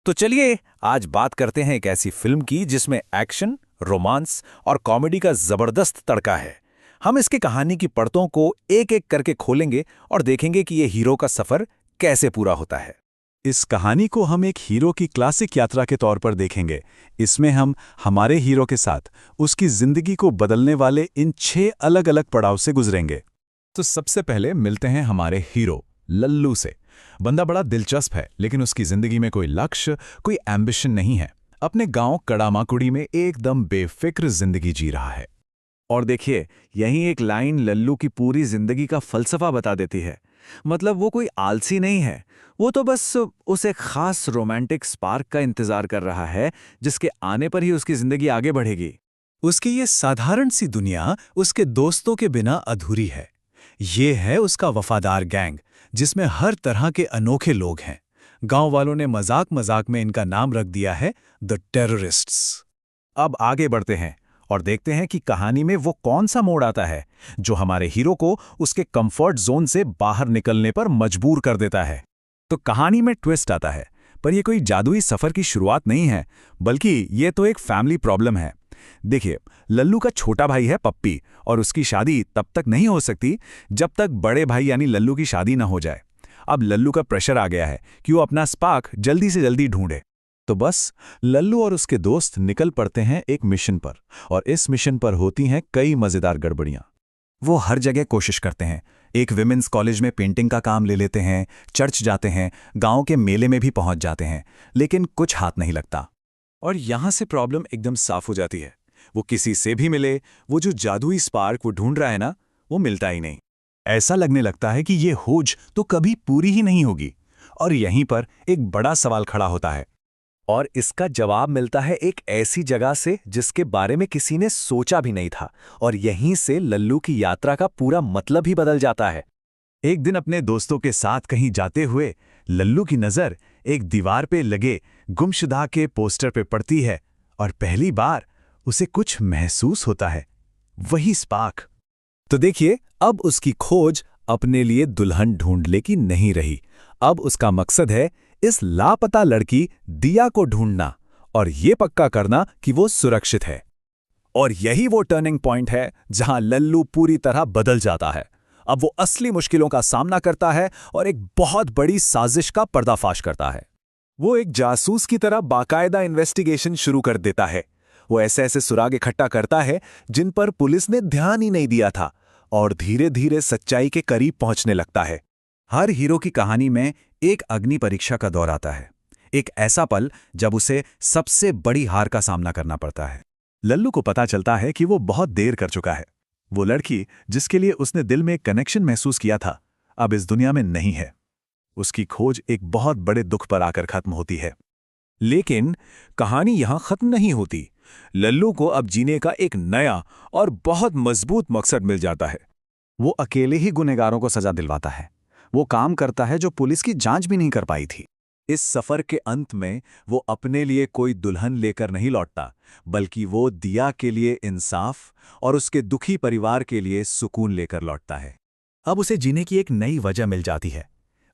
तो चलिए आज बात करते हैं एक ऐसी फिल्म की जिसमें एक्शन, रोमांस और कॉमेडी का जबरदस्त तड़का है। हम इसकी कहानी की परतों को एक एक करके खोलेंगे और देखेंगे कि ये हीरो का सफर कैसे पूरा होता है। इस कहानी को हम एक हीरो की क्लासिक यात्रा के तौर पर देखेंगे। इसमें हम हमारे हीरो के साथ उसकी जिंदगी को बदलने वाले इन 6 अलग-अलग पड़ाव से गुजरेंगे। तो सबसे पहले मिलते हैं हमारे हीरो लल्लू से। बंदा बड़ा दिलचस्प है, लेकिन उसकी जिंदगी में कोई लक्ष्य, कोई एम्बिशन नहीं है। अपने गांव कड़ामाकुड़ी में एकदम बेफिक्र जिंदगी जी रहा है। और देखिए, यही एक लाइन लल्लू की पूरी जिंदगी का फलसफा बता देती है। मतलब वो कोई आलसी नहीं है, वो तो बस उस एक खास रोमांटिक स्पार्क का इंतजार कर रहा है जिसके आने पर ही उसकी जिंदगी आगे बढ़ेगी। उसकी ये साधारण सी दुनिया उसके दोस्तों के बिना अधूरी है। ये है उसका वफादार गैंग, जिसमें हर तरह के अनोखे लोग हैं। गांव वालों ने मजाक मजाक में इनका नाम रख दिया है द टेररिस्ट्स। अब आगे बढ़ते हैं और देखते हैं कि कहानी में वो कौन सा मोड़ आता है जो हमारे हीरो को उसके कंफर्ट जोन से बाहर निकलने पर मजबूर कर देता है। तो कहानी में ट्विस्ट आता है, पर यह कोई जादुई सफर की शुरुआत नहीं है, बल्कि ये तो एक फैमिली प्रॉब्लम है। देखिए, लल्लू का छोटा भाई है पप्पी, और उसकी शादी तब तक नहीं हो सकती जब तक बड़े भाई यानी लल्लू की शादी न हो जाए। अब लल्लू का प्रेशर आ गया है कि वो अपना स्पार्क जल्दी से जल्दी ढूंढे। तो बस लल्लू और उसके दोस्त निकल पड़ते हैं एक मिशन पर, और इस मिशन पर होती हैं कई मजेदार गड़बड़ियां। वो हर जगह कोशिश करते हैं। एक विमेंस कॉलेज में पेंटिंग का काम ले लेते हैं, चर्च जाते हैं, गांव के मेले में भी पहुंच जाते हैं, लेकिन कुछ हाथ नहीं लगता। और यहां से प्रॉब्लम एकदम साफ हो जाती है। वो किसी से भी मिले, वो जो जादुई स्पार्क वो ढूंढ रहा है ना, वो मिलता ही नहीं। ऐसा लगने लगता है कि ये खोज तो कभी पूरी ही नहीं होगी। और यहीं पर एक बड़ा सवाल खड़ा होता है, और इसका जवाब मिलता है एक ऐसी जगह से जिसके बारे में किसी ने सोचा भी नहीं था, और यहीं से लल्लू की यात्रा का पूरा मतलब ही बदल जाता है। एक दिन अपने दोस्तों के साथ कहीं जाते हुए लल्लू की नज़र एक दीवार पे लगे गुमशुदा के पोस्टर पे पड़ती है, और पहली बार उसे कुछ महसूस होता है, वही स्पार्क। तो देखिए, अब उसकी खोज अपने लिए दुल्हन ढूंढने की नहीं रही। अब उसका मकसद है इस लापता लड़की दिया को ढूंढना और ये पक्का करना कि वो सुरक्षित है। और यही वो टर्निंग पॉइंट है जहां लल्लू पूरी तरह बदल जाता है। अब वो असली मुश्किलों का सामना करता है और एक बहुत बड़ी साजिश का पर्दाफाश करता है। वो एक जासूस की तरह बाकायदा इन्वेस्टिगेशन शुरू कर देता है। वो ऐसे ऐसे सुराग इकट्ठा करता है जिन पर पुलिस ने ध्यान ही नहीं दिया था, और धीरे धीरे सच्चाई के करीब पहुंचने लगता है। हर हीरो की कहानी में एक अग्नि परीक्षा का दौर आता है, एक ऐसा पल जब उसे सबसे बड़ी हार का सामना करना पड़ता है। लल्लू को पता चलता है कि वो बहुत देर कर चुका है। वो लड़की जिसके लिए उसने दिल में एक कनेक्शन महसूस किया था, अब इस दुनिया में नहीं है। उसकी खोज एक बहुत बड़े दुख पर आकर खत्म होती है। लेकिन कहानी यहां खत्म नहीं होती। लल्लू को अब जीने का एक नया और बहुत मजबूत मकसद मिल जाता है। वो अकेले ही गुनहगारों को सजा दिलवाता है। वो काम करता है जो पुलिस की जांच भी नहीं कर पाई थी। इस सफर के अंत में वो अपने लिए कोई दुल्हन लेकर नहीं लौटता, बल्कि वो दिया के लिए इंसाफ और उसके दुखी परिवार के लिए सुकून लेकर लौटता है। अब उसे जीने की एक नई वजह मिल जाती है।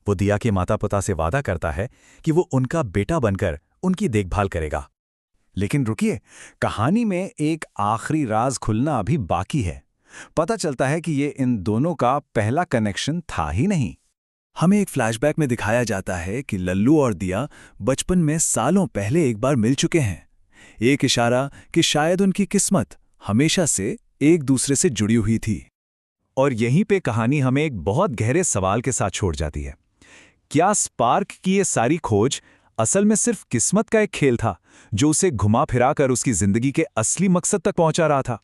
वो दिया के माता पिता से वादा करता है कि वो उनका बेटा बनकर उनकी देखभाल करेगा। लेकिन रुकिए, कहानी में एक आखिरी राज खुलना अभी बाकी है। पता चलता है कि ये इन दोनों का पहला कनेक्शन था ही नहीं। हमें एक फ्लैशबैक में दिखाया जाता है कि लल्लू और दिया बचपन में सालों पहले एक बार मिल चुके हैं। एक इशारा कि शायद उनकी किस्मत हमेशा से एक दूसरे से जुड़ी हुई थी। और यहीं पे कहानी हमें एक बहुत गहरे सवाल के साथ छोड़ जाती है। क्या स्पार्क की ये सारी खोज असल में सिर्फ किस्मत का एक खेल था जो उसे घुमा फिरा कर उसकी जिंदगी के असली मकसद तक पहुंचा रहा था?